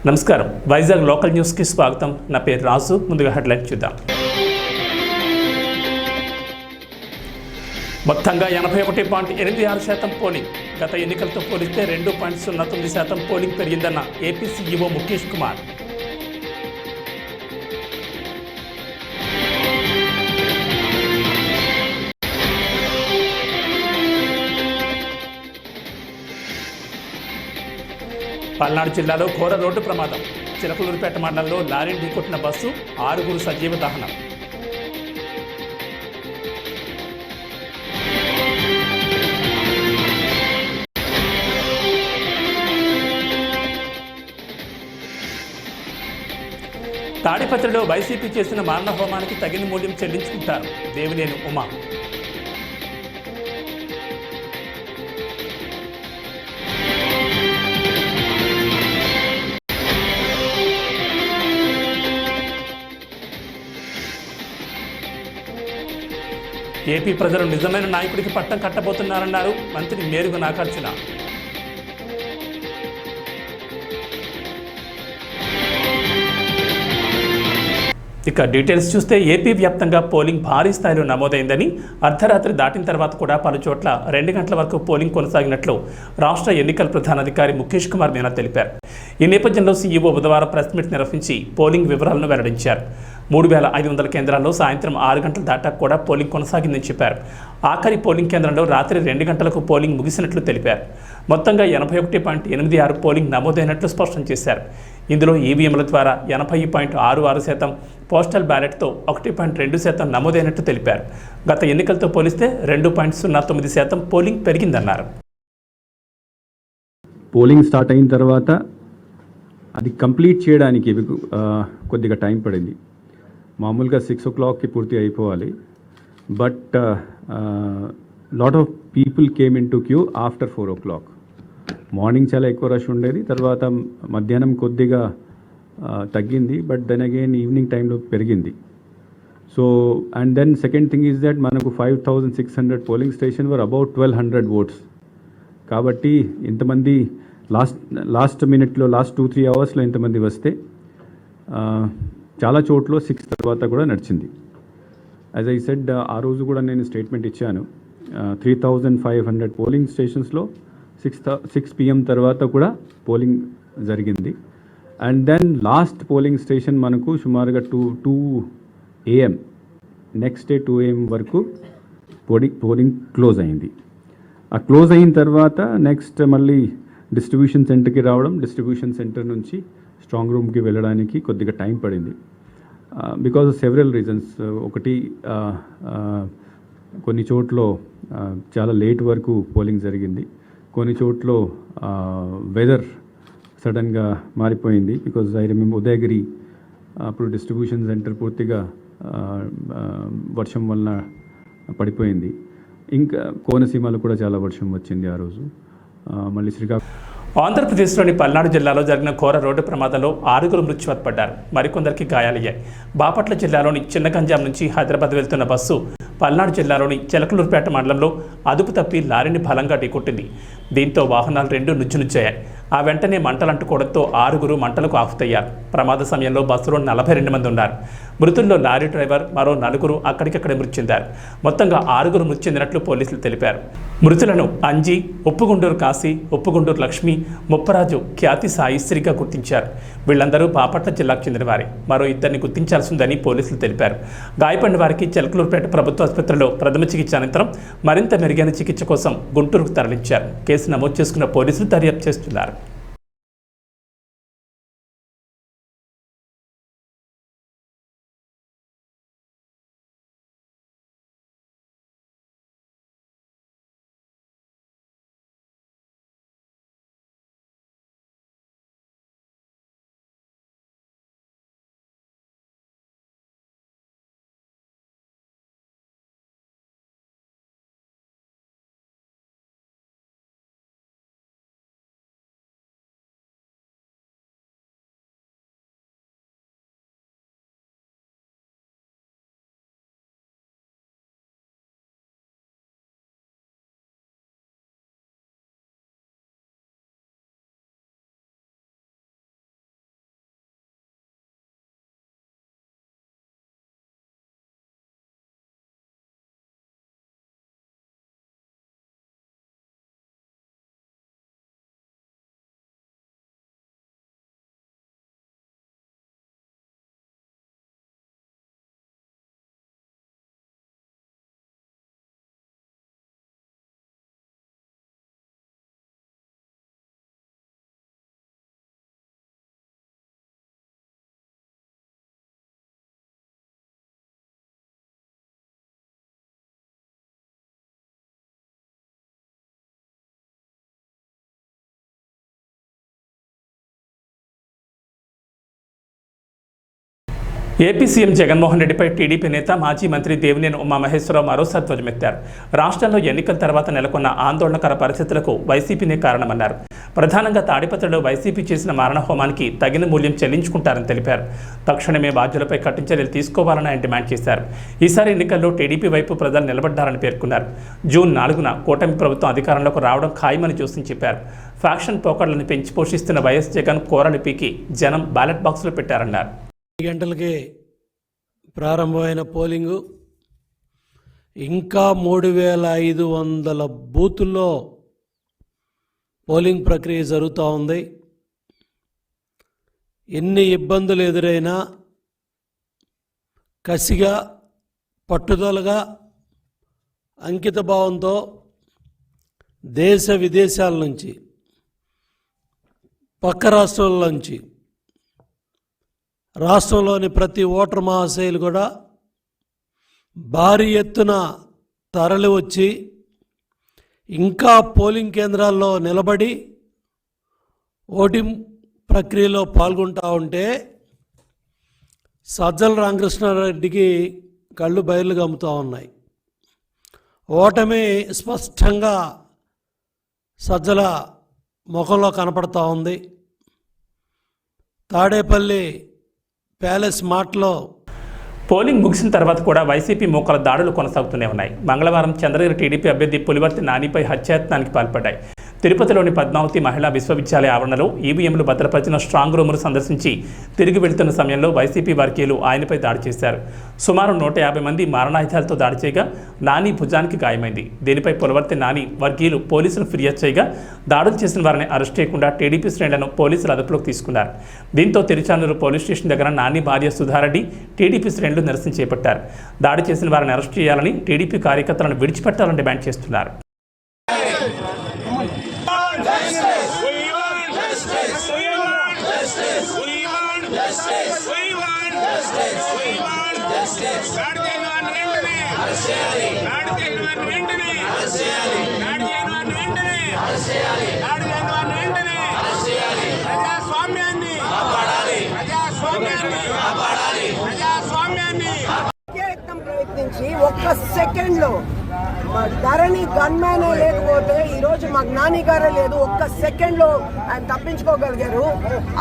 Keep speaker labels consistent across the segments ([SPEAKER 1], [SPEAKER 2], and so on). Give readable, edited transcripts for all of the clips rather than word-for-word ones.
[SPEAKER 1] నమస్కారం Vizag local news కి స్వాగతం నా పేరు రాజు ముందుగా హెడ్లైన్ చూద్దాం మొత్తంగా 81.86% పోలింగ్ గత ఎన్నికలతో పోలిస్తే 2.09% పోలింగ్ పెరిగిందన్న ఏపీ సీఈఓ ముఖేష్ కుమార్ పల్నాడు జిల్లాలో ఘోర రోడ్డు ప్రమాదం చిలకలూరుపేట మండలంలో లారీని ఢీకొట్టిన బస్సు 6 సజీవ దహనం తాడిపత్రిలో వైసీపీ చేసిన మారణ హోమానికి తగిన మూల్యం చెల్లించుకుంటారు దేవినేని ఉమా ఏపీ ప్రజలు నిజమైన నాయకుడికి పట్టం కట్టబోతున్నారన్నారు మంత్రి మేరుగు నాగార్జున ఇక డీటెయిల్స్ చూస్తే ఏపీ వ్యాప్తంగా పోలింగ్ భారీ స్థాయిలో నమోదైందని అర్ధరాత్రి దాటిన తర్వాత కూడా పలు చోట్ల 2 గంటల వరకు పోలింగ్ కొనసాగినట్లు రాష్ట్ర ఎన్నికల ప్రధానాధికారి ముఖేష్ కుమార్ మీనా తెలిపారు. ఈ నేపథ్యంలో సీఈఓ బుధవారం ప్రెస్ మీట్ నిర్వహించి పోలింగ్ వివరాలను వెల్లడించారు. 3500 కేంద్రాల్లో సాయంత్రం 6 గంటల దాటా కూడా పోలింగ్ కొనసాగిందని చెప్పారు. ఆఖరి పోలింగ్ కేంద్రంలో రాత్రి 2 గంటలకు పోలింగ్ ముగిసినట్లు తెలిపారు. మొత్తంగా 81.86 పోలింగ్ నమోదైనట్లు స్పష్టం చేశారు. ఇందులో ఈవీఎంల ద్వారా 80.66%, పోస్టల్ బ్యాలెట్తో 1.2% నమోదైనట్లు తెలిపారు. గత ఎన్నికలతో పోలిస్తే 2.09% పోలింగ్ పెరిగిందన్నారు.
[SPEAKER 2] పోలింగ్ స్టార్ట్ అయిన తర్వాత అది కంప్లీట్ చేయడానికి కొద్దిగా టైం పడింది. మామూలుగా 6 o'clockకి పూర్తి అయిపోవాలి. But lot of people came in to queue after 4 o'clock. Morning చాలా ఎక్కువ రష్ ఉండేది, తర్వాత మధ్యాహ్నం కొద్దిగా తగ్గింది, బట్ దెన్ అగైన్ ఈవినింగ్ టైంలో పెరిగింది. So and then second thing is that మనకు 5600 polling station were about 1200 votes. కాబట్టి ఇంతమంది లాస్ట్ మినిట్లో లాస్ట్ 2-3 అవర్స్లో ఇంతమంది వస్తే చాలా చోట్ల 6 తర్వాత కూడా నడిచింది. యాజ్ ఐ సెడ్ ఆ రోజు కూడా నేను స్టేట్మెంట్ ఇచ్చాను. 3500 పోలింగ్ స్టేషన్స్లో 6 PM తర్వాత కూడా పోలింగ్ జరిగింది. And then last polling station మనకు సుమారుగా 2 AM నెక్స్ట్ డే 2 AM వరకు పోలింగ్ క్లోజ్ అయింది. ఆ క్లోజ్ అయిన తర్వాత నెక్స్ట్ మళ్ళీ డిస్ట్రిబ్యూషన్ సెంటర్కి రావడం, డిస్ట్రిబ్యూషన్ సెంటర్ నుంచి స్ట్రాంగ్ రూమ్కి వెళ్ళడానికి కొద్దిగా టైం పడింది. Because of several reasons. ఒకటి కొన్ని చోట్ల చాలా లేట్ వరకు పోలింగ్ జరిగింది. కొన్ని చోట్ల వెదర్ సడన్గా మారిపోయింది. బికాజ్ ఐ రిమెంబర్ ఉదయగిరి అప్పుడు డిస్ట్రిబ్యూషన్ సెంటర్ పూర్తిగా వర్షం వలన పడిపోయింది. ఇంకా కోనసీమలో కూడా చాలా వర్షం వచ్చింది ఆ రోజు. మళ్ళీ శ్రీకాకుళం.
[SPEAKER 1] ఆంధ్రప్రదేశ్లోని పల్నాడు జిల్లాలో జరిగిన ఘోర రోడ్డు ప్రమాదంలో 6 మృత్యువత్పడ్డారు. మరికొందరికి గాయాలయ్యాయి. బాపట్ల జిల్లాలోని చిన్నగంజాం నుంచి హైదరాబాద్ వెళ్తున్న బస్సు పల్నాడు జిల్లాలోని చిలకలూరుపేట మండలంలో అదుపు తప్పి లారీని బలంగా ఢీకొట్టింది. దీంతో వాహనాలు 2 నుజ్జునుజ్జాయి. ఆ వెంటనే మంటలు అంటుకోవడంతో 6 మంటలకు ఆహుతయ్యారు. ప్రమాద సమయంలో బస్సులో 42 మంది ఉన్నారు. మృతుల్లో లారీ డ్రైవర్, మరో 4 అక్కడికక్కడే మృతి చెందారు. మొత్తంగా 6 మృతి చెందినట్లు పోలీసులు తెలిపారు. మృతులను అంజీ, ఉప్పుగుండూరు కాశీ, ఉప్పుగుండూరు లక్ష్మి, ముప్పరాజు, ఖ్యాతి సాయిశ్రీగా గుర్తించారు. వీళ్ళందరూ బాపట్ల జిల్లాకు చెందిన వారే. మరో 2 గుర్తించాల్సి ఉందని పోలీసులు తెలిపారు. గాయపడిన వారికి చిలకలూరుపేట ప్రభుత్వ ఆసుపత్రిలో ప్రథమ చికిత్స అనంతరం మరింత మెరుగైన చికిత్స కోసం గుంటూరుకు తరలించారు. కేసు నమోదు చేసుకున్న పోలీసులు దర్యాప్తు చేస్తున్నారు. ఏపీ సీఎం జగన్మోహన్ రెడ్డిపై టీడీపీ నేత మాజీ మంత్రి దేవినేని ఉమామహేశ్వరరావు మరోసారి ధ్వజమెత్తారు. రాష్ట్రంలో ఎన్నికల తర్వాత నెలకొన్న ఆందోళనకర పరిస్థితులకు వైసీపీనే కారణమన్నారు. ప్రధానంగా తాడిపత్రిలో వైసీపీ చేసిన మారణహోమానికి తగిన మూల్యం చెల్లించుకుంటారని తెలిపారు. తక్షణమే బాధ్యులపై కఠిన చర్యలు తీసుకోవాలని ఆయన డిమాండ్ చేశారు. ఈసారి ఎన్నికల్లో టీడీపీ వైపు ప్రజలు నిలబడ్డారని పేర్కొన్నారు. జూన్ 4న కూటమి ప్రభుత్వం అధికారంలోకి రావడం ఖాయమని చూస్తని చెప్పారు. ఫ్యాక్షన్ పోకడలను పెంచి పోషిస్తున్న వైఎస్ జగన్ కోరలు పీకి జనం బ్యాలెట్ బాక్సులు పెట్టారన్నారు.
[SPEAKER 3] గంటలకే ప్రారంభమైన పోలింగు ఇంకా 3500 బూతుల్లో పోలింగ్ ప్రక్రియ జరుగుతూ ఉంది. ఎన్ని ఇబ్బందులు ఎదురైనా కసిగా, పట్టుదలగా, అంకిత భావంతో దేశ విదేశాల నుంచి, పక్క రాష్ట్రాల నుంచి, రాష్ట్రంలోని ప్రతి ఓటర్ మహాశయులు కూడా భారీ ఎత్తున తరలి వచ్చి ఇంకా పోలింగ్ కేంద్రాల్లో నిలబడి ఓటింగ్ ప్రక్రియలో పాల్గొంటూ ఉంటే సజ్జల రామకృష్ణారెడ్డికి కళ్ళు బయలు గమ్ముతూ ఉన్నాయి. ఓటమి స్పష్టంగా సజ్జల ముఖంలో కనపడతా ఉంది. తాడేపల్లి ప్యాలెస్ మాటలో
[SPEAKER 1] పోలింగ్ ముగిసిన తర్వాత కూడా వైసీపీ మూకల దాడులు కొనసాగుతూనే ఉన్నాయి. మంగళవారం చంద్రగిరి టీడీపీ అభ్యర్థి పులివర్తి నానిపై హత్యాయత్నానికి పాల్పడ్డాయి. తిరుపతిలోని పద్మావతి మహిళా విశ్వవిద్యాలయ ఆవరణలో ఈవీఎంలు భద్రపరిచిన స్ట్రాంగ్ రూమ్ను సందర్శించి తిరిగి వెళ్తున్న సమయంలో వైసీపీ వర్గీయులు ఆయనపై దాడి చేశారు. సుమారు 150 మంది మారణాయుధాలతో దాడి చేయగా నాని భుజానికి గాయమైంది. దీనిపై పులివర్తి నాని వర్గీయులు పోలీసులు ఫిర్యాదు చేయగా దాడులు చేసిన వారిని అరెస్ట్ చేయకుండా టీడీపీ శ్రేణులను పోలీసులు అదుపులోకి తీసుకున్నారు. దీంతో తిరుచానూరు పోలీస్ స్టేషన్ దగ్గర నాని భార్య సుధారెడ్డి టీడీపీ శ్రేణులు నిరసన చేపట్టారు. దాడి చేసిన వారిని అరెస్ట్ చేయాలని, టీడీపీ కార్యకర్తలను విడిచిపెట్టాలని డిమాండ్ చేస్తున్నారు.
[SPEAKER 4] ప్రయత్నించి ఒక్క సెకండ్ లో ధరణి గన్మ్యానే లేకపోతే ఈరోజు మాకు నాని గారే లేదు. ఒక్క సెకండ్ లో ఆయన తప్పించుకోగలిగారు.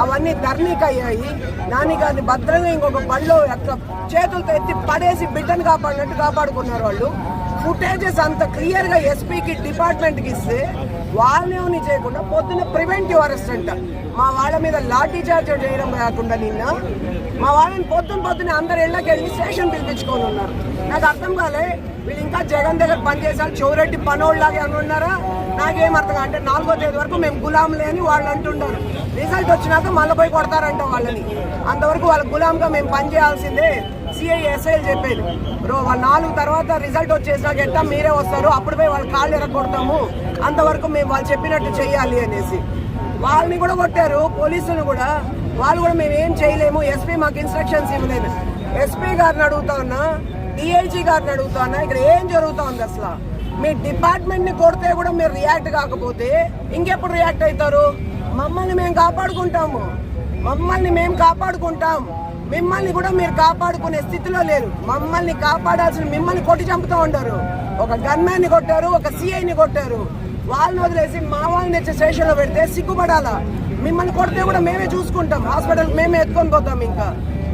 [SPEAKER 4] అవన్నీ ధరణికి అయ్యాయి. నాని గారిని భద్రంగా ఇంకొక బళ్ళో చేతులతో ఎత్తి పడేసి బిడ్డను కాపాడినట్టు కాపాడుకున్నారు వాళ్ళు. ఫుటేజెస్ అంత క్లియర్ గా ఎస్పీకి, డిపార్ట్మెంట్ కి ఇస్తే వాళ్ళని చేయకుండా పొద్దున్న ప్రివెంటివ్ అరెస్ట్ అంట. మా వాళ్ళ మీద లాఠీ చార్జ్ చేయడం కాకుండా నిన్న మా వాళ్ళని పొద్దున్న అందరు ఇళ్ళకి వెళ్ళి స్టేషన్ పిలిపించుకొని ఉన్నారు. నాకు అర్థం కాలే, వీళ్ళు ఇంకా జగన్ దగ్గర పనిచేసారు, చౌరెడ్డి పనోళ్ళలాగే అని ఉన్నారా? నాకేం అర్థం అంటే 4వ తేదీ వరకు మేము గులాంలే అని వాళ్ళు అంటున్నారు. రిజల్ట్ వచ్చినాక మళ్ళీ పోయి కొడతారంట వాళ్ళని. అంతవరకు వాళ్ళ గులాంగా మేము పనిచేయాల్సిందే సిఐ ఎస్ఐలు చెప్పేది. 4 తర్వాత రిజల్ట్ వచ్చేసాక ఎట్టా మీరే వస్తారు, అప్పుడు పోయి వాళ్ళ కాళ్ళు ఎరగొడతాము, అంతవరకు మేము వాళ్ళు చెప్పినట్టు చెయ్యాలి అనేసి వాళ్ళని కూడా కొట్టారు. పోలీసులు కూడా వాళ్ళు కూడా మేము ఏం చేయలేము, ఎస్పీ మాకు ఇన్స్ట్రక్షన్స్ ఇవ్వలేదు. ఎస్పీ గారిని అడుగుతా ఉన్నా, డిఐజీ గారిని అడుగుతా ఉన్నా, ఇక్కడ ఏం జరుగుతా ఉంది అసలు? మీ డిపార్ట్మెంట్ ని కొడితే కూడా మీరు రియాక్ట్ కాకపోతే ఇంకెప్పుడు రియాక్ట్ అవుతారు? మమ్మల్ని మేము కాపాడుకుంటాము, మిమ్మల్ని కూడా మీరు కాపాడుకునే స్థితిలో లేరు. మమ్మల్ని కాపాడాల్సిన మిమ్మల్ని కొట్టి చంపుతూ ఉంటారు. ఒక గన్మ్యాన్ ని కొట్టారు, ఒక సిఐని కొట్టారు. వాళ్ళని వదిలేసి మా వాళ్ళని తెచ్చి స్టేషన్లో పెడితే సిగ్గుపడాలా? మిమ్మల్ని కొడితే కూడా మేమే చూసుకుంటాం, హాస్పిటల్ మేమే ఎత్తుకొని పోతాం. ఇంకా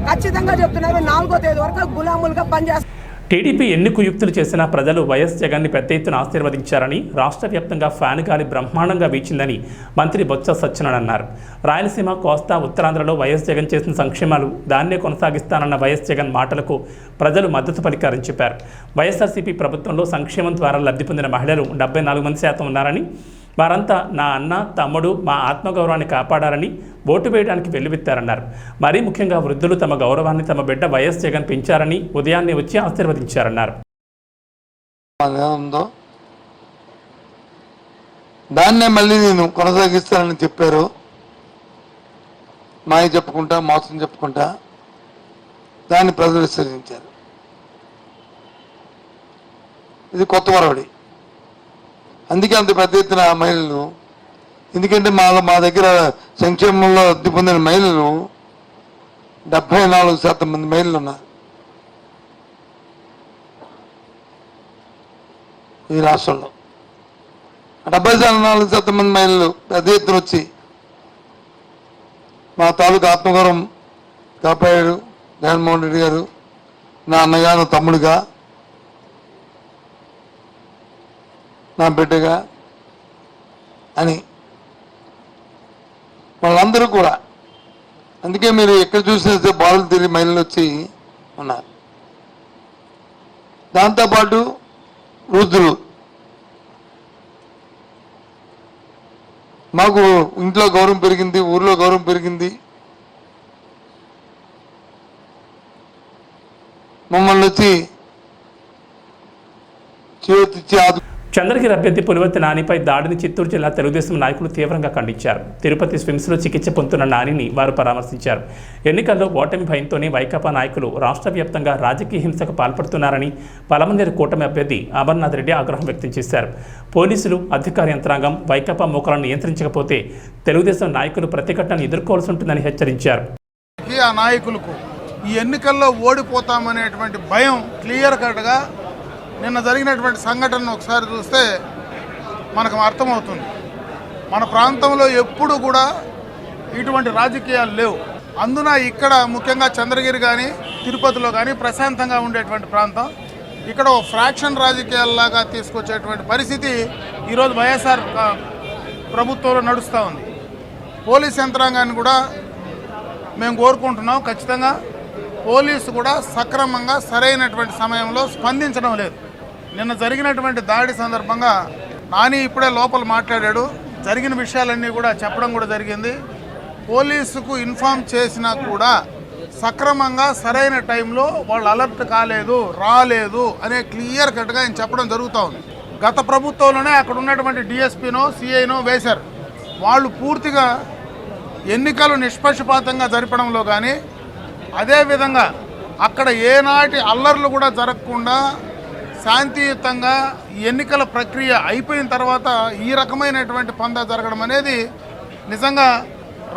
[SPEAKER 4] ఖచ్చితంగా చెప్తున్నారు 4వ తేదీ వరకు గులాములుగా పనిచేస్తాం.
[SPEAKER 1] టీడీపీ ఎన్ని కుయుక్తులు చేసినా ప్రజలు వైఎస్ జగన్ని పెద్ద ఎత్తున ఆశీర్వదించారని, రాష్ట్ర వ్యాప్తంగా ఫ్యాన్ గాలి బ్రహ్మాండంగా వీచిందని మంత్రి బొత్స సత్యనారాయణ అన్నారు. రాయలసీమ, కోస్తా, ఉత్తరాంధ్రలో వైఎస్ జగన్ చేసిన సంక్షేమాలు దాన్నే కొనసాగిస్తానన్న వైఎస్ జగన్ మాటలకు ప్రజలు మద్దతు పలికారని చెప్పారు. వైఎస్ఆర్సీపీ ప్రభుత్వంలో సంక్షేమం ద్వారా లబ్ధి పొందిన మహిళలు 74% ఉన్నారని, వారంతా నా అన్న, తమ్ముడు, మా ఆత్మగౌరవాన్ని కాపాడారని ఓటు వేయడానికి వెల్లువెత్తారన్నారు. మరీ ముఖ్యంగా వృద్ధులు తమ గౌరవాన్ని తమ బిడ్డ వైఎస్ జగన్ పెంచారని ఉదయాన్నే వచ్చి ఆశీర్వదించారన్నారు.
[SPEAKER 5] దాన్నే మళ్ళీ నేను కొనసాగిస్తానని చెప్పారు. మాయ చెప్పుకుంటా, మోసం చెప్పుకుంటా దాన్ని ప్రజలు విశ్వసించారు. ఇది కొత్త వరవడి. అందుకే అంత పెద్ద ఎత్తున మహిళలు, ఎందుకంటే మా దగ్గర సంక్షేమంలో లబ్ధి పొందిన మహిళలు 74% మంది మహిళలు ఉన్నారు ఈ రాష్ట్రంలో. 74% మంది మహిళలు పెద్ద ఎత్తున వచ్చి మా తాలూకు ఆత్మగౌరవం కాపాడారు జగన్మోహన్ రెడ్డి గారు, నా అన్నగా, నా తమ్ముడుగా, నా బిడ్డగా అని వాళ్ళందరూ కూడా. అందుకే మీరు ఎక్కడ చూసినా బాలులు తిరిగి మహిళలు వచ్చి ఉన్నారు. దాంతోపాటు వృద్ధులు, మాకు ఇంట్లో గౌరవం పెరిగింది, ఊర్లో గౌరవం పెరిగింది, మమ్మల్ని వచ్చి చేతిచ్చి ఆదు.
[SPEAKER 1] చంద్రగిరి అభ్యర్థి పులివర్తి నానిపై దాడిని చిత్తూరు జిల్లా తెలుగుదేశం నాయకులు తీవ్రంగా ఖండించారు. తిరుపతి స్విమ్స్లో చికిత్స పొందుతున్న నానిని వారు పరామర్శించారు. ఎన్నికల్లో ఓటమి భయంతోనే వైకాపా నాయకులు రాష్ట్ర వ్యాప్తంగా రాజకీయ హింసకు పాల్పడుతున్నారని పలమనేరు కూటమి అభ్యర్థి అమర్నాథ్ రెడ్డి ఆగ్రహం వ్యక్తం చేశారు. పోలీసులు, అధికార యంత్రాంగం వైకాపా మోకలను నియంత్రించకపోతే తెలుగుదేశం నాయకులు ప్రతిఘటనను ఎదుర్కోవాల్సి ఉంటుందని హెచ్చరించారు.
[SPEAKER 6] ఆ నాయకులకు ఈ ఎన్నికల్లో ఓడిపోతామనేటువంటి భయం క్లియర్ కట్గా నిన్న జరిగినటువంటి సంఘటనను ఒకసారి చూస్తే మనకు అర్థమవుతుంది. మన ప్రాంతంలో ఎప్పుడు కూడా ఇటువంటి రాజకీయాలు లేవు. అందున ఇక్కడ ముఖ్యంగా చంద్రగిరి కానీ తిరుపతిలో కానీ ప్రశాంతంగా ఉండేటువంటి ప్రాంతం. ఇక్కడ ఒక ఫ్రాక్షన్ రాజకీయాల్లాగా తీసుకొచ్చేటువంటి పరిస్థితి ఈరోజు వైఎస్ఆర్ ప్రభుత్వంలో నడుస్తూ ఉంది. పోలీస్ యంత్రాంగాన్ని కూడా మేము కోరుకుంటున్నాం, ఖచ్చితంగా పోలీసు కూడా సక్రమంగా సరైనటువంటి సమయంలో స్పందించడం లేదు. నిన్న జరిగినటువంటి దాడి సందర్భంగా నాని ఇప్పుడే లోపల మాట్లాడాడు. జరిగిన విషయాలన్నీ కూడా చెప్పడం కూడా జరిగింది. పోలీసుకు ఇన్ఫామ్ చేసినా కూడా సక్రమంగా సరైన టైంలో వాళ్ళు అలర్ట్ కాలేదు, రాలేదు అనే క్లియర్ కట్గా ఆయన చెప్పడం జరుగుతూ ఉంది. గత ప్రభుత్వంలోనే అక్కడ ఉన్నటువంటి డిఎస్పీనో సిఐనో వేశారు. వాళ్ళు పూర్తిగా ఎన్నికలు నిష్పక్షపాతంగా జరపడంలో కానీ, అదేవిధంగా అక్కడ ఏనాటి అల్లర్లు కూడా జరగకుండా శాంతియుతంగా ఎన్నికల ప్రక్రియ అయిపోయిన తర్వాత ఈ రకమైనటువంటి పందా జరగడం అనేది నిజంగా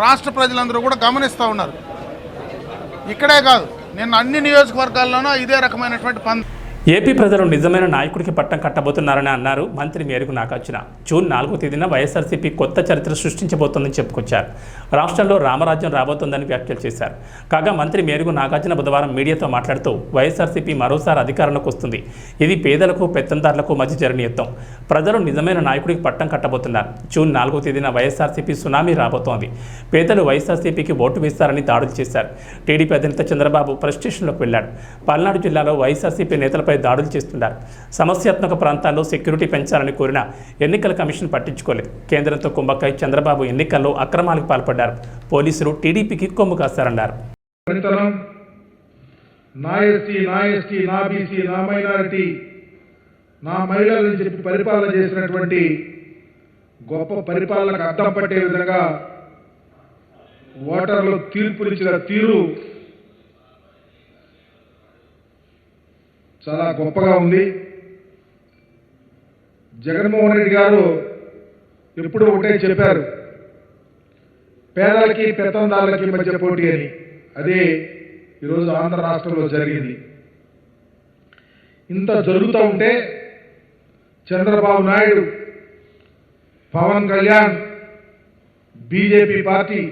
[SPEAKER 6] రాష్ట్ర ప్రజలందరూ కూడా గమనిస్తూ ఉన్నారు. ఇక్కడే కాదు, నిన్న అన్ని నియోజకవర్గాల్లోనూ ఇదే రకమైనటువంటి పందా.
[SPEAKER 1] ఏపీ ప్రజలు నిజమైన నాయకుడికి పట్టం కట్టబోతున్నారని అన్నారు మంత్రి మేరుగు నాగార్జున. జూన్ 4వ తేదీన వైఎస్ఆర్సీపీ కొత్త చరిత్ర సృష్టించబోతోందని చెప్పుకొచ్చారు. రాష్ట్రంలో రామరాజ్యం రాబోతోందని వ్యాఖ్యలు చేశారు. కాగా మంత్రి మేరుగు నాగార్జున బుధవారం మీడియాతో మాట్లాడుతూ వైఎస్ఆర్సీపీ మరోసారి అధికారంలోకి వస్తుంది. ఇది పేదలకు, పెత్తందారులకు మధ్య జరిగిన యుద్ధం. ప్రజలు నిజమైన నాయకుడికి పట్టం కట్టబోతున్నారు. జూన్ 4వ తేదీన వైఎస్ఆర్సీపీ సునామీ రాబోతోంది. పేదలు వైఎస్ఆర్సీపీకి ఓటు వేస్తారని దాడులు చేశారు. టీడీపీ అధినేత చంద్రబాబు ప్రెస్ స్టేషన్లోకి వెళ్లాడు. పల్నాడు జిల్లాలో వైఎస్ఆర్సీపీ నేతలపై దాడులు చేస్తున్నారు. సమస్యాత్మక ప్రాంతాల్లో సెక్యూరిటీ పెంచాలని కోరిన ఎన్నికల కమిషన్ పట్టించుకోలేదు. కేంద్రంతో కుమ్మక్కై చంద్రబాబు ఎన్నికల్లో అక్రమాలకు పాల్పడ్డారు. పోలీసులు టీడీపీకి కొమ్ము కాస్తారన్నారు.
[SPEAKER 7] నా ఎస్టీ, నా బీసీ, నా మైనారిటీ, నా మహిళలని చెప్పి పరిపాలన చేసినటువంటి గొప్ప పరిపాలనకు అర్థం పట్టే విధంగా ఓటర్లు తీర్పునిచ్చిన తీరు చాలా గొప్పగా ఉంది. జగన్మోహన్ రెడ్డి గారు ఎప్పుడు ఒకటే చెప్పారు, పేదలకి పెత్తందారులకి మధ్య పోటీ అని. అదే ఈరోజు ఆంధ్ర రాష్ట్రంలో జరిగింది. ఇంత జరుగుతూ ఉంటే Chandrababu Naidu, Pavan Kalyan, BJP party,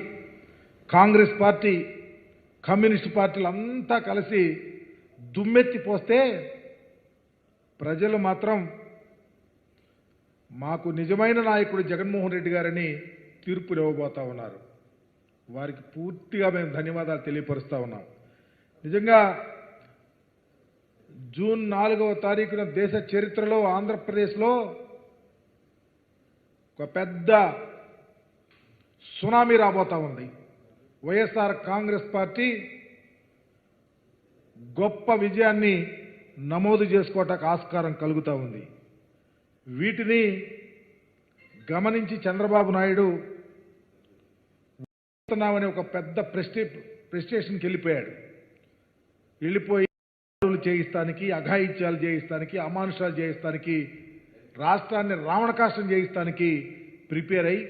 [SPEAKER 7] Congress party, communist పార్టీలు అంతా కలిసి దుమ్మెత్తి పోస్తే ప్రజలు మాత్రం మాకు నిజమైన నాయకుడు జగన్మోహన్ రెడ్డి గారని తీర్పులు ఇవ్వబోతా ఉన్నారు. వారికి పూర్తిగా మేము ధన్యవాదాలు తెలియపరుస్తూ ఉన్నాం. నిజంగా జూన్ 4వ తారీఖున దేశ చరిత్రలో ఆంధ్రప్రదేశ్లో ఒక పెద్ద సునామీ రాబోతా ఉంది. వైఎస్ఆర్ కాంగ్రెస్ పార్టీ గొప్ప విజయాన్ని నమోదు చేసుకోవటానికి ఆస్కారం కలుగుతూ ఉంది. వీటిని గమనించి చంద్రబాబు నాయుడు అనే ఒక పెద్ద ప్రెస్టేషన్కి వెళ్ళిపోయి చేయిస్తానికి, అఘాయిత్యాలు చేయిస్తానికి, అమానుషాలు చేయిస్తానికి, రాష్ట్రాన్ని రావణకాష్టం చేయిస్తానికి ప్రిపేర్ అయి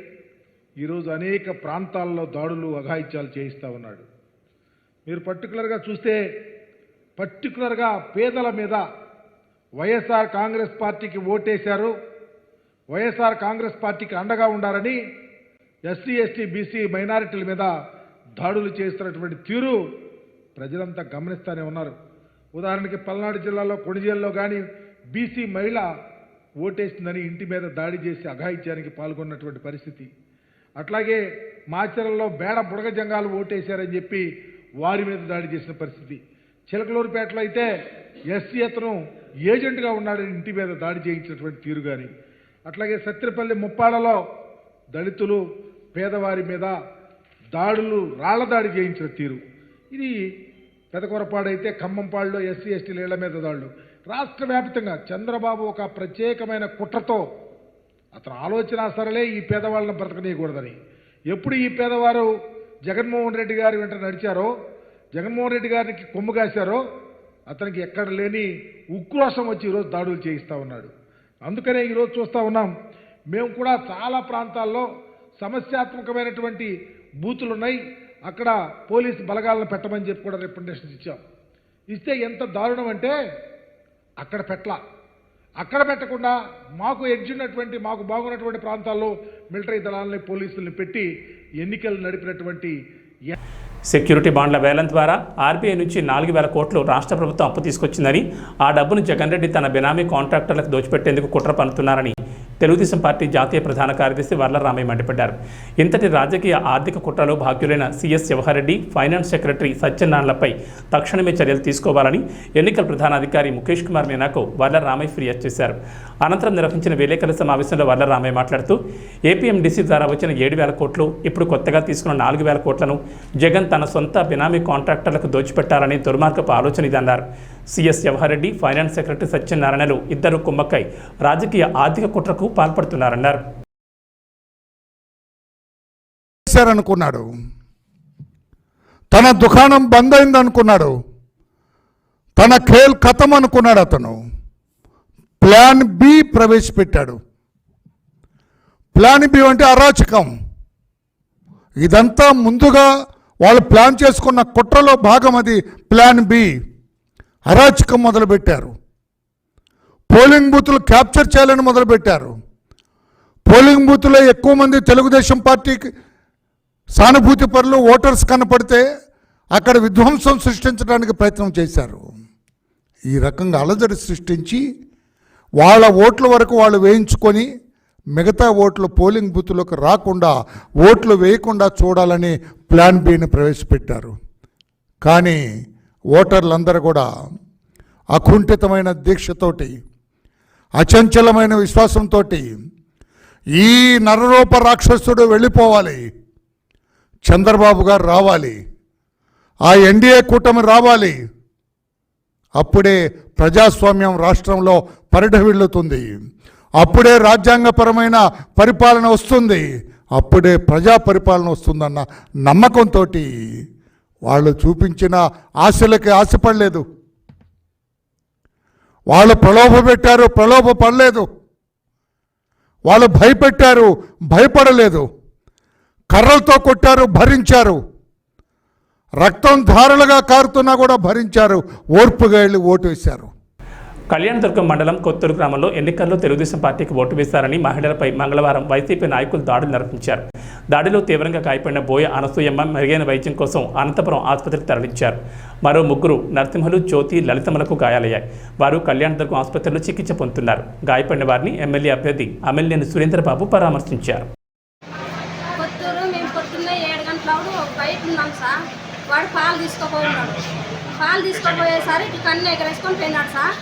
[SPEAKER 7] ఈరోజు అనేక ప్రాంతాల్లో దాడులు, అఘాయిత్యాలు చేయిస్తూ ఉన్నాడు. మీరు పర్టికులర్గా చూస్తే పర్టికులర్గా పేదల మీద వైఎస్ఆర్ కాంగ్రెస్ పార్టీకి ఓటేశారు, వైఎస్ఆర్ కాంగ్రెస్ పార్టీకి అండగా ఉండాలని ఎస్సీ ఎస్టీ బీసీ మైనారిటీల మీద దాడులు చేస్తున్నటువంటి తీరు ప్రజలంతా గమనిస్తూనే ఉన్నారు. ఉదాహరణకి పల్నాడు జిల్లాలో కొణిజేల్లో కానీ బీసీ మహిళ ఓటేసిందని ఇంటి మీద దాడి చేసి అఘాయిత్యానికి పాల్గొన్నటువంటి పరిస్థితి. అట్లాగే మాచర్లలో బేడ బుడగ జంగాలు ఓటేశారని చెప్పి వారి మీద దాడి చేసిన పరిస్థితి. చిలకలూరుపేటలో అయితే ఎస్సీ అతను ఏజెంట్గా ఉన్నాడని ఇంటి మీద దాడి చేయించినటువంటి తీరు కానీ, అట్లాగే సత్తిపల్లి ముప్పాడలో దళితులు పేదవారి మీద దాడులు రాళ్ల దాడి చేయించిన తీరు. ఇది పెదకొరపాడైతే ఖమ్మంపాడులో ఎస్సీ ఎస్టీల ఇళ్ల మీద దాడులు. రాష్ట్ర వ్యాప్తంగా చంద్రబాబు ఒక ప్రత్యేకమైన కుట్రతో అతను ఆలోచన సరలే ఈ పేదవాళ్ళని బ్రతకనీయకూడదని. ఎప్పుడు ఈ పేదవారు జగన్మోహన్ రెడ్డి గారి వెంట నడిచారో, జగన్మోహన్ రెడ్డి గారికి కొమ్ము కాశారో అతనికి ఎక్కడ లేని ఉక్రోషం వచ్చి ఈరోజు దాడులు చేయిస్తూ ఉన్నాడు. అందుకనే ఈరోజు చూస్తూ ఉన్నాం, మేము కూడా చాలా ప్రాంతాల్లో సమస్యాత్మకమైనటువంటి బూతులు ఉన్నాయి, అక్కడ పోలీసు బలగాలను పెట్టమని చెప్పి కూడా రికమెండేషన్స్ ఇచ్చాం. ఇస్తే ఎంత దారుణం అంటే అక్కడ పెట్టకుండా మాకు ఎడ్జున్నటువంటి మాకు బాగున్నటువంటి ప్రాంతాల్లో మిలిటరీ దళాలని పోలీసుల్ని పెట్టి ఎన్నికలు నడిపినటువంటి
[SPEAKER 1] సెక్యూరిటీ బాండ్ల వేలం ద్వారా ఆర్బీఐ నుంచి 4,000 కోట్లు రాష్ట్ర ప్రభుత్వం అప్పు తీసుకొచ్చిందని, ఆ డబ్బును జగన్ రెడ్డి తన బినామీ కాంట్రాక్టర్లకు దోచిపెట్టేందుకు కుట్ర పన్నుతున్నారని తెలుగుదేశం పార్టీ జాతీయ ప్రధాన కార్యదర్శి వర్ల రామయ్య మండిపడ్డారు. ఇంతటి రాజకీయ ఆర్థిక కుట్రలో భాగ్యులైన సీఎస్ జవహర్ ఫైనాన్స్ సెక్రటరీ సత్యనారాయణలపై తక్షణమే చర్యలు తీసుకోవాలని ఎన్నికల ప్రధానాధికారి ముఖేష్ కుమార్ మీనాకు వర్ల రామయ్య ఫిర్యాదు చేశారు. అనంతరం నిర్వహించిన విలేకరుల సమావేశంలో వర్ల రామయ్య మాట్లాడుతూ ఏపీఎండీసీ ద్వారా వచ్చిన 7,000 కోట్లు, ఇప్పుడు కొత్తగా తీసుకున్న 4,000 కోట్లను జగన్ తన సొంత బినామీ కాంట్రాక్టర్లకు దోచిపెట్టారని దుర్మార్గపు ఆలోచన ఇదన్నారు. సీఎస్ జవహర్ ఫైనాన్స్ సెక్రటరీ సత్యనారాయణలు ఇద్దరు కుమ్మక్కై రాజకీయ ఆర్థిక కుట్రకు పాల్పడుతున్నారన్నారు.
[SPEAKER 8] అనుకున్నాడు, తన దుకాణం బంద్ అయింది అనుకున్నాడు, తన ఖేల్ ఖతం అనుకున్నాడు. అతను ప్లాన్ బి ప్రవేశపెట్టాడు. ప్లాన్ బి అంటే అరాచకం. ఇదంతా ముందుగా వాళ్ళు ప్లాన్ చేసుకున్న కుట్రలో భాగం. అది ప్లాన్ బి. అరాచకం మొదలుపెట్టారు. పోలింగ్ బూతులు క్యాప్చర్ చేయాలని మొదలుపెట్టారు. పోలింగ్ బూత్లో ఎక్కువ మంది తెలుగుదేశం పార్టీకి సానుభూతి పరులు ఓటర్స్ కనపడితే అక్కడ విధ్వంసం సృష్టించడానికి ప్రయత్నం చేశారు. ఈ రకంగా అలజడి సృష్టించి వాళ్ళ ఓట్ల వరకు వాళ్ళు వేయించుకొని మిగతా ఓట్లు పోలింగ్ బూత్లోకి రాకుండా, ఓట్లు వేయకుండా చూడాలని ప్లాన్ బిని ప్రవేశపెట్టారు. కానీ ఓటర్లందరూ కూడా అకుంఠితమైన దీక్షతోటి, అచంచలమైన విశ్వాసంతో ఈ నరరూప రాక్షసుడు వెళ్ళిపోవాలి, చంద్రబాబు గారు రావాలి, ఆ ఎన్డీఏ కూటమి రావాలి, అప్పుడే ప్రజాస్వామ్యం రాష్ట్రంలో పరిఢవిల్లుతుంది, అప్పుడే రాజ్యాంగపరమైన పరిపాలన వస్తుంది, అప్పుడే ప్రజా పరిపాలన వస్తుందన్న నమ్మకంతో వాళ్ళు చూపించిన ఆశలకి ఆశపడలేదు. వాళ్ళు ప్రలోభపెట్టారు, ప్రలోభపడలేదు. వాళ్ళు భయపెట్టారు, భయపడలేదు. కర్రలతో కొట్టారు, భరించారు. రక్తం ధారలుగా కారుతున్నా కూడా భరించారు. ఓర్పుగా వెళ్ళి ఓటు వేశారు.
[SPEAKER 1] కళ్యాణదుర్గం మండలం కొత్తూరు గ్రామంలో ఎన్నికల్లో తెలుగుదేశం పార్టీకి ఓటు వేశారని మహిళలపై మంగళవారం వైసీపీ నాయకులు దాడులు నిర్వహించారు. దాడిలో తీవ్రంగా గాయపడిన బోయ అనసూయమ్మ మెరుగైన వైద్యం కోసం అనంతపురం ఆసుపత్రికి తరలించారు. మరో ముగ్గురు నరసింహులు, జ్యోతి, లలితమ్మలకు గాయాలయ్యాయి. వారు కళ్యాణదుర్గం ఆసుపత్రిలో చికిత్స పొందుతున్నారు. గాయపడిన వారిని ఎమ్మెల్యే అభ్యర్థి అమెల్యేని సురేంద్రబాబు పరామర్శించారు.
[SPEAKER 9] వాడు పాలు తీసుకోపోయేసరి ఇట్లా కన్ను ఎగరేసుకొని పోయినాడు సార్.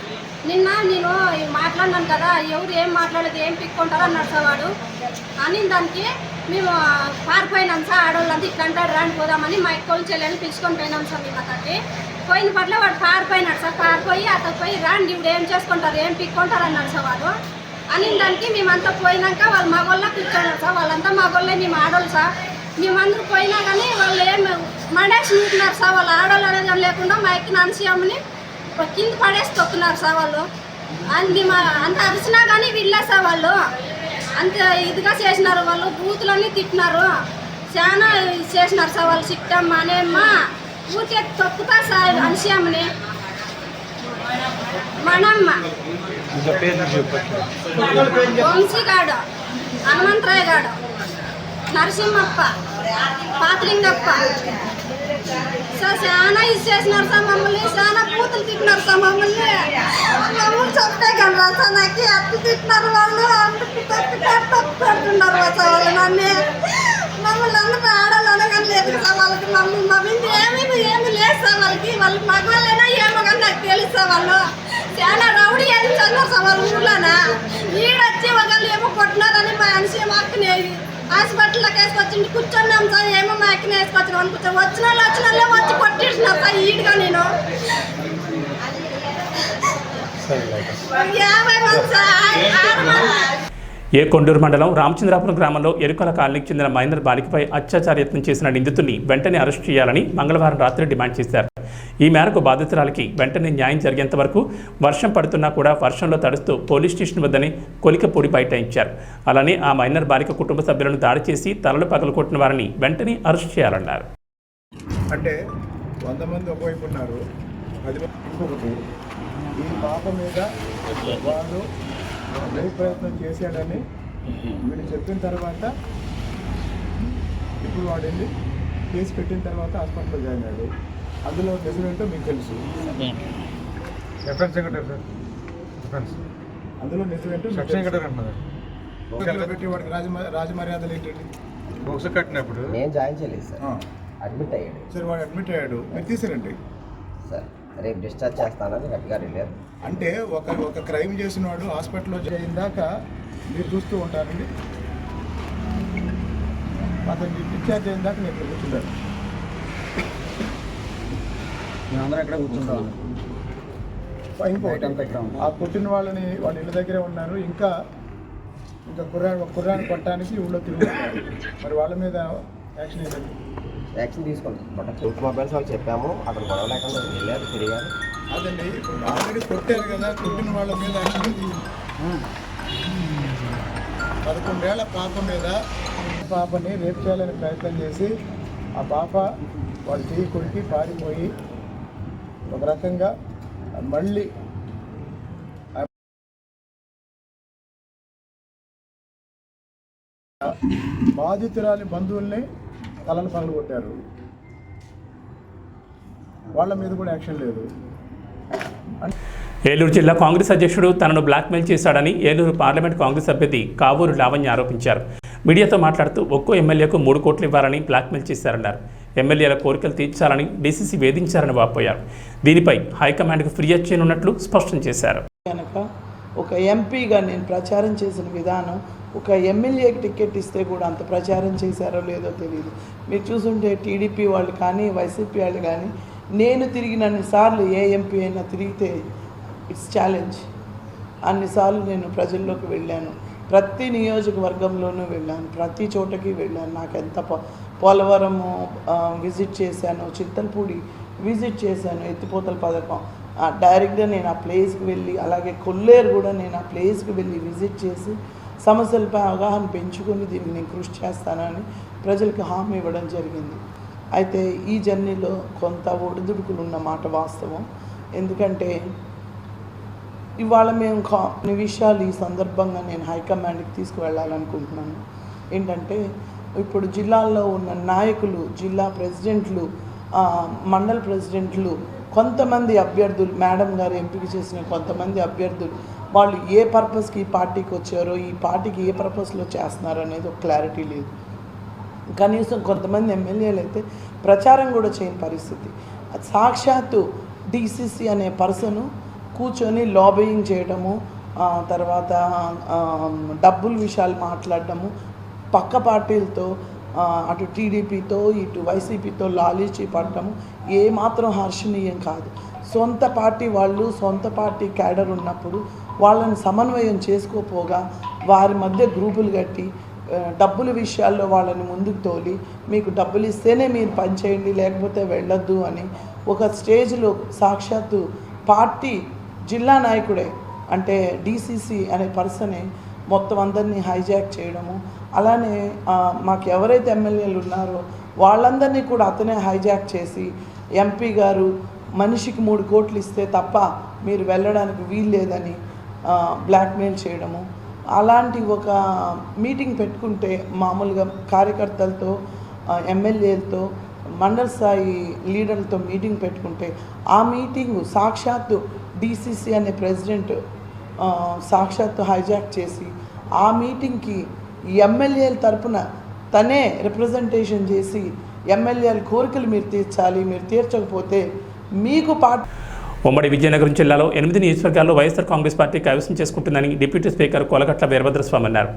[SPEAKER 9] నిన్న నేను మాట్లాడినాను కదా, ఎవరు ఏం మాట్లాడేది, ఏం పిక్కుంటారు అన్నాడు సార్ వాడు. అని దానికి మేము పారిపోయినాం సార్. ఆడవాళ్ళంతా ఇట్లా అంటాడు, రాని పోదామని మా ఎక్కువ చెల్లెని పిలుచుకొని పోయినాం సార్. మేము అతనికి పోయిన పట్ల వాడు పారిపోయినాడు సార్. పారిపోయి అతను పోయి రాండి, ఇప్పుడు ఏం చేసుకుంటారు, ఏం పిక్కుంటారు అన్నాడు సార్ వాడు. అని దానికి మేమంతా పోయినాక వాళ్ళు మగోళ్ళ కూర్చోన్నారు సార్. వాళ్ళంతా మగోళ్ళే, మేము ఆడోళ్ళు సార్. మేమందరూ పోయినా కానీ వాళ్ళు ఏం మడేసి ఉంటున్నారు సార్. వాళ్ళు ఆడవాళ్ళు అనేది లేకుండా మా ఎక్కిన అనసూయమ్మని కింద పడేసి తొక్కున్నారు సార్ వాళ్ళు. అది అంత అరిచినా కానీ వీళ్ళే సార్. వాళ్ళు అంత ఇదిగా చేసినారు. వాళ్ళు బూతులన్నీ తిట్టినారు, చాలా చేసినారు సార్. వాళ్ళు చిట్టమ్మ అనేమ్మ ఊరికే తొక్కుతా సార్ అనిశ్యామని మనమ్మ వంశీగాడు హనుమంతరాయ్ గాడు నరసింహప్ప పాతలింగప్ప సార్ చాలా ఇచ్చేసినారు సార్ మమ్మల్ని చాలా పూతులు తిట్టినారు సార్ మమ్మల్ని చెప్తే కదా సార్ నాకు అప్పు తిట్టినారు వాళ్ళు అందుకు తప్పు పెడుతున్నారు సార్ వాళ్ళు నన్ను మమ్మల్ని అందరూ ఆడాలని కానీ లేదు సార్ వాళ్ళకి మమ్మల్ని మా మీద ఏమీ లేదు సార్ వాళ్ళకి వాళ్ళు మగవాళ్ళైనా ఏమో కానీ నాకు తెలుసు సార్ వాళ్ళు చాలా రౌడీ అని చదివారు సార్ వాళ్ళ ఊర్లోనా ఈడొచ్చి ఒకళ్ళు ఏమో కొట్టినారని మా అనిసి మా అక్కని హాస్పిటల్లోకి వేసుకొచ్చింది కూర్చున్నాం సార్ ఏమో మా అక్కని వేసుకొచ్చిన అనుకుంటా వచ్చిన వాళ్ళే వచ్చి కొట్టించినారు సార్ ఈడుగా నేను 50 మంది సార్ 6 మంది.
[SPEAKER 1] ఏ కొండూరు మండలం రామచంద్రాపురం గ్రామంలో ఎరుకల కాలనీకి చెందిన మైనర్ బాలికపై అత్యాచార యత్నం చేసిన నిందితుడిని వెంటనే అరెస్ట్ చేయాలని మంగళవారం రాత్రి డిమాండ్ చేశారు. ఈ మేరకు బాధితురాలికి వెంటనే న్యాయం జరిగేంత వరకు వర్షం పడుతున్నా కూడా వర్షంలో తడుస్తూ పోలీస్ స్టేషన్ వద్దనే కొలికపూడి బైఠాయించారు. అలానే ఆ మైనర్ బాలిక కుటుంబ సభ్యులను దాడి చేసి తలలు పగలగొట్టిన వారిని వెంటనే అరెస్ట్ చేయాలన్నారు.
[SPEAKER 10] అంటే 100 మంది ఒకవైపు ఉన్నారు, 10 మంది ఇంకొకటి. ఈ పాప మీద వాళ్ళు ప్రయత్నం చేశాడని వీళ్ళు చెప్పిన తర్వాత ఇప్పుడు వాడు వెళ్ళి కేసు పెట్టిన తర్వాత హాస్పిటల్లో జాయిన్ అయ్యాడు. అందులో నిజమేంటో మీకు తెలుసు. అందులో నిజమేంటో పెట్టి వాడికి రాజమర్యాదలు ఏంటండి? బొక్స్ కట్టినప్పుడు
[SPEAKER 11] నేను జాయిన్ చేయలేదు సార్, అడ్మిట్ అయ్యాడు.
[SPEAKER 10] సరే వాడు అడ్మిట్ అయ్యాడు, మీరు తీసారండి
[SPEAKER 11] సార్. రేపు డిశ్చార్జ్ చేస్తానని గట్టిగా వెళ్ళారు.
[SPEAKER 10] అంటే ఒక క్రైమ్ చేసిన వాడు హాస్పిటల్లో జాయిన్ దాకా మీరు చూస్తూ ఉంటారండి. అతన్ని డిశ్చార్జ్ అయిన దాకా నేను ఇక్కడ కూర్చుంటాను.
[SPEAKER 11] మేమందరం ఎక్కడ కూర్చుంటాం.
[SPEAKER 10] ఆ కొట్టిన వాళ్ళ ఇళ్ళ దగ్గరే ఉన్నారు. ఇంకా కుర్రాన్ని కొట్టడానికి ఊళ్ళో తిరుగుతున్నారు. మరి వాళ్ళ మీద యాక్షన్ ఏంటండి?
[SPEAKER 11] యాక్షన్ తీసుకుంటాం. బట్ టూత్ మొబైల్స్ వాళ్ళు చెప్పాము, అక్కడ గొడవ లేకుండా వెళ్ళారు, తిరిగారు.
[SPEAKER 10] అదండి ఆల్రెడీ కొట్టారు కదా, కొట్టిన వాళ్ళ మీద యాక్షన్ 11 ఏళ్ల పాపని రేపు చేయాలని ప్రయత్నం చేసి ఆ పాప వాళ్ళు చేయి కొరికి పారిపోయి ఒక రకంగా మళ్ళీ బాధితురాలి బంధువుల్ని తలను పగలగొట్టారు. వాళ్ళ మీద కూడా యాక్షన్ లేదు.
[SPEAKER 1] ఏలూరు జిల్లా కాంగ్రెస్ అధ్యక్షుడు తనను బ్లాక్మెయిల్ చేశాడని ఏలూరు పార్లమెంట్ కాంగ్రెస్ అభ్యర్థి కావూరు లావణ్య ఆరోపించారు. మీడియాతో మాట్లాడుతూ ఒక్కో ఎమ్మెల్యేకు 3 కోట్లు ఇవ్వాలని బ్లాక్మెయిల్ చేశారన్నారు. ఎమ్మెల్యేల కోరికలు తీర్చాలని డీసీసీ వేధించారని వాపోయారు. దీనిపై హైకమాండ్కు ఫిర్యాదు చేయనున్నట్లు స్పష్టం చేశారు.
[SPEAKER 12] ఒక ఎంపీగా నేను ప్రచారం చేసిన విధానం, ఒక ఎమ్మెల్యేకి టికెట్ ఇస్తే కూడా అంత ప్రచారం చేశారో లేదో తెలియదు. మీరు చూసుంటే టీడీపీ వాళ్ళు కానీ వైసీపీ వాళ్ళు కానీ నేను తిరిగినన్నిసార్లు ఏ ఎంపీ అయినా తిరిగితే ఇట్స్ ఛాలెంజ్. అన్నిసార్లు నేను ప్రజల్లోకి వెళ్ళాను, ప్రతి నియోజకవర్గంలోనూ వెళ్ళాను, ప్రతి చోటకి వెళ్ళాను. నాకు ఎంత పోలవరము విజిట్ చేశాను, చింతలపూడి విజిట్ చేశాను, ఎత్తిపోతల పథకం డైరెక్ట్గా నేను ఆ ప్లేస్కి వెళ్ళి, అలాగే కొల్లేరు కూడా నేను ఆ ప్లేస్కి వెళ్ళి విజిట్ చేసి సమస్యలపై అవగాహన పెంచుకొని దీన్ని నేను కృషి చేస్తానని ప్రజలకు హామీ ఇవ్వడం జరిగింది. అయితే ఈ జర్నీలో కొంత ఒడిదుడుకులు ఉన్న మాట వాస్తవం. ఎందుకంటే ఇవాళ మేము కొన్ని విషయాలు ఈ సందర్భంగా నేను హైకమాండ్కి తీసుకువెళ్ళాలనుకుంటున్నాను. ఏంటంటే ఇప్పుడు జిల్లాల్లో ఉన్న నాయకులు, జిల్లా ప్రెసిడెంట్లు, మండల ప్రెసిడెంట్లు, కొంతమంది అభ్యర్థులు, మేడం గారు ఎంపిక చేసిన కొంతమంది అభ్యర్థులు, వాళ్ళు ఏ పర్పస్కి ఈ పార్టీకి వచ్చారో, ఈ పార్టీకి ఏ పర్పస్లో చేస్తున్నారో అనేది ఒక క్లారిటీ లేదు. కనీసం కొంతమంది ఎమ్మెల్యేలు అయితే ప్రచారం కూడా చేయని పరిస్థితి. సాక్షాత్తు డీసీసీ అనే పర్సను కూర్చొని లాబియింగ్ చేయడము, తర్వాత డబ్బుల విషయాలు మాట్లాడడము, పక్క పార్టీలతో అటు టీడీపీతో ఇటు వైసీపీతో లాలూచీ పడటము ఏమాత్రం హర్షణీయం కాదు. సొంత పార్టీ వాళ్ళు, సొంత పార్టీ క్యాడర్ ఉన్నప్పుడు వాళ్ళని సమన్వయం చేసుకోపోగా వారి మధ్య గ్రూపులు కట్టి డబ్బుల విషయాల్లో వాళ్ళని ముందుకు తోలి మీకు డబ్బులు ఇస్తేనే మీరు పనిచేయండి లేకపోతే వెళ్ళొద్దు అని ఒక స్టేజ్లో సాక్షాత్తు పార్టీ జిల్లా నాయకుడే అంటే డీసీసీ అనే పర్సనే మొత్తం అందరినీ హైజాక్ చేయడము, అలానే మాకు ఎవరైతే ఎమ్మెల్యేలు ఉన్నారో వాళ్ళందరినీ కూడా అతనే హైజాక్ చేసి ఎంపీ గారు మనిషికి 3 కోట్లు ఇస్తే తప్ప మీరు వెళ్ళడానికి వీలు లేదని బ్లాక్మెయిల్ చేయడము, అలాంటి ఒక మీటింగ్ పెట్టుకుంటే మామూలుగా కార్యకర్తలతో ఎమ్మెల్యేలతో మండల స్థాయి లీడర్లతో మీటింగ్ పెట్టుకుంటే ఆ మీటింగు సాక్షాత్తు డిసిసి అనే ప్రెసిడెంట్ సాక్షాత్తు హైజాక్ చేసి ఆ మీటింగ్కి ఎమ్మెల్యేల తరపున తనే రిప్రజెంటేషన్ చేసి ఎమ్మెల్యేల కోరికలు మీరు తీర్చాలి, మీరు తీర్చకపోతే మీకు
[SPEAKER 1] ఉమ్మడి విజయనగరం జిల్లాలో 8 నియోజకవర్గాల్లో వైఎస్ఆర్ కాంగ్రెస్ పార్టీ కైవసం చేసుకుంటుందని డిప్యూటీ స్పీకర్ కొలగట్ల వీరభద్రస్వామి అన్నారు.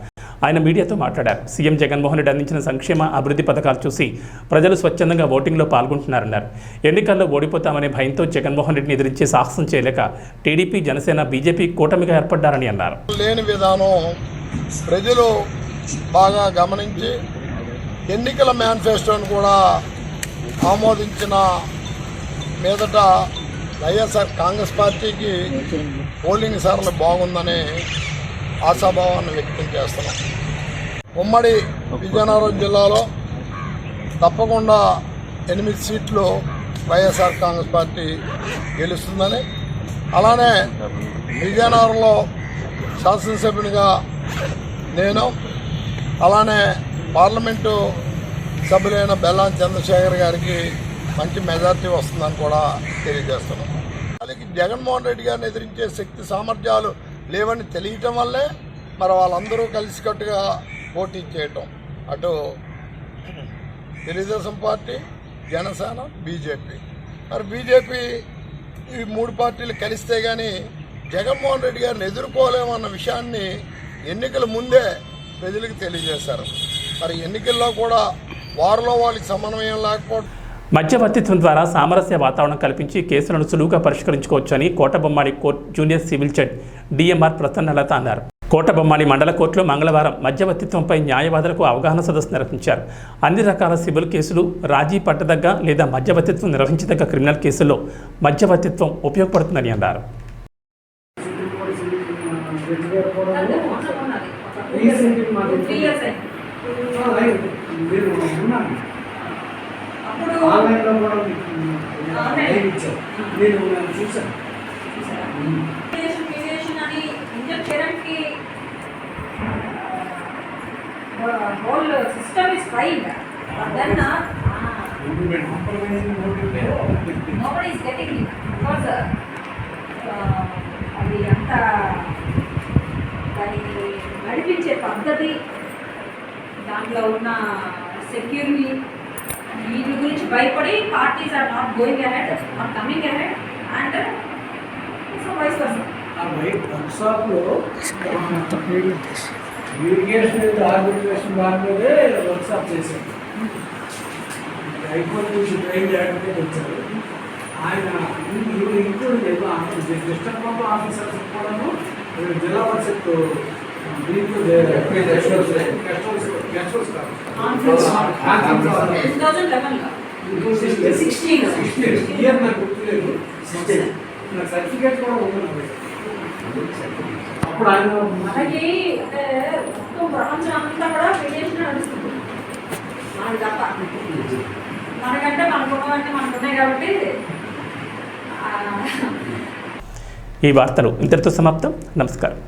[SPEAKER 1] ఆయన మీడియాతో మాట్లాడారు. సీఎం జగన్మోహన్ రెడ్డి అందించిన సంక్షేమ అభివృద్ధి పథకాలు చూసి ప్రజలు స్వచ్ఛందంగా ఓటింగ్లో పాల్గొంటున్నారన్నారు. ఎన్నికల్లో ఓడిపోతామనే భయంతో జగన్మోహన్ రెడ్డిని ఎదిరించే సాహసం చేయలేక టీడీపీ, జనసేన, బీజేపీ కూటమిగా ఏర్పడ్డారని అన్నారు.
[SPEAKER 5] లేని విధానం ప్రజలు బాగా గమనించి ఎన్నికల మేనిఫెస్టోను కూడా ఆమోదించిన మీదట వైఎస్ఆర్ కాంగ్రెస్ పార్టీకి పోలింగ్ సరళి బాగుందని ఆశాభావాన్ని వ్యక్తం చేస్తున్నాం. ఉమ్మడి విజయనగరం జిల్లాలో తప్పకుండా 8 సీట్లు వైఎస్ఆర్ కాంగ్రెస్ పార్టీ గెలుస్తుందని, అలానే విజయనగరంలో శాసనసభ్యునిగా నేను, అలానే పార్లమెంటు సభ్యులైన బెల్లాం చంద్రశేఖర్ గారికి మంచి మెజార్టీ వస్తుందని కూడా తెలియజేస్తున్నాం. అలాగే జగన్మోహన్ రెడ్డి గారిని ఎదిరించే శక్తి సామర్థ్యాలు లేవని తెలియటం వల్లే మరి వాళ్ళందరూ కలిసికట్టుగా పోటీ చేయటం, అటు తెలుగుదేశం పార్టీ, జనసేన, బీజేపీ. మరి బీజేపీ ఈ 3 పార్టీలు కలిస్తే కానీ జగన్మోహన్ రెడ్డి గారిని ఎదుర్కోలేమన్న విషయాన్ని ఎన్నికల ముందే ప్రజలకు తెలియజేశారు. మరి ఎన్నికల్లో కూడా వారిలో వాళ్ళకి సమన్వయం లేకపోవడం,
[SPEAKER 1] మధ్యవర్తిత్వం ద్వారా సామరస్య వాతావరణం కల్పించి కేసులను సులువుగా పరిష్కరించుకోవచ్చని Kotabommali court junior civil judge DMR Prasannalatha అన్నారు. కోటబొమ్మాళి మండల కోర్టులో మంగళవారం మధ్యవర్తిత్వంపై న్యాయవాదులకు అవగాహన సదస్సు నిర్వహించారు. అన్ని రకాల సివిల్ కేసులు, రాజీ పట్టదగ్గ లేదా మధ్యవర్తిత్వం నిర్వహించదగ్గ క్రిమినల్ కేసుల్లో మధ్యవర్తిత్వం ఉపయోగపడుతుందని అన్నారు.
[SPEAKER 10] ఆన్లైన్లో కూడా నేను చూసాను.
[SPEAKER 9] whole system is fine, but then nobody is getting it because అది అంత దాన్ని నడిపించే పద్ధతి, దాంట్లో ఉన్న సెక్యూరిటీ, వీటి గురించి భయపడి parties are not going ahead, not coming ahead, and so vice versa.
[SPEAKER 10] వర్క్షాప్లో ఇరిగేషన్ ఆర్గనైజేషన్ వారి మీదే వర్క్షాప్ చేశారు. హైకోర్టు నుంచి ట్రైన్ చేయడానికి వచ్చారు ఆయన. ఇంక్లూడ్ లేదు డిస్ట్రిక్ట్ పంప్ ఆఫీసర్స్ కూడాను జిల్లా పరిషత్ దీంట్లో గెస్ట్ హౌస్ ఇయర్ నాకు గుర్తులేదు. నాకు సర్టిఫికేట్ కూడా ఉంది. అప్పుడు ఆయన
[SPEAKER 9] మనకి అంటే మొత్తం ప్రపంచం అంతా కూడా మీడియేషన్ నడుస్తుంది. మనకి తప్ప మనకంటే మన కుటుంబాన్ని మనకు ఉన్నాయి కాబట్టి.
[SPEAKER 1] ఈ వార్తలు ఇంతటితో సమాప్తం. నమస్కారం.